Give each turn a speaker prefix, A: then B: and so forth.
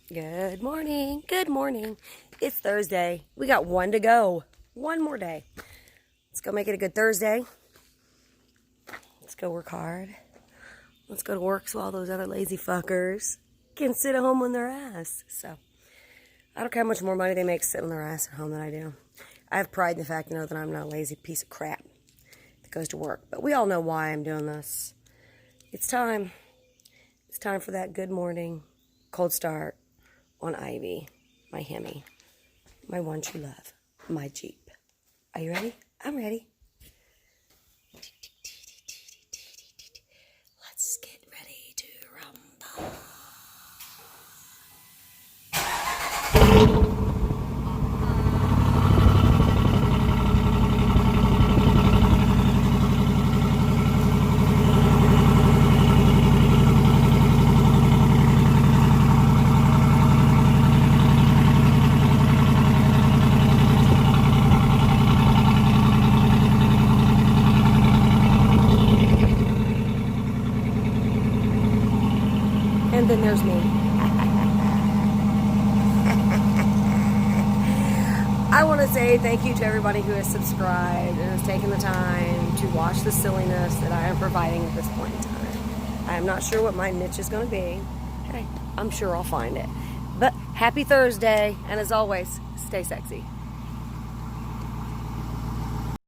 A: Good morning. Good morning. It's Thursday. We got one to go. One more day. Let's go make it a good Thursday. Let's go work hard. Let's go to work so all those other lazy fuckers can sit at home on their ass. So, I don't care how much more money they make sitting on their ass at home than I do. I have pride in the fact to know that I'm not a lazy piece of crap that goes to work. But we all know why I'm doing this. It's time. It's time for that good morning cold start on Ivy, my Hemi, my one true love, my Jeep. Are you ready? I'm ready. Let's get ready to rumble. And then there's me. I want to say thank you to everybody who has subscribed and has taken the time to watch the silliness that I am providing at this point in time. I am not sure what my niche is going to be. Hey, I'm sure I'll find it. But happy Thursday, and as always, stay sexy.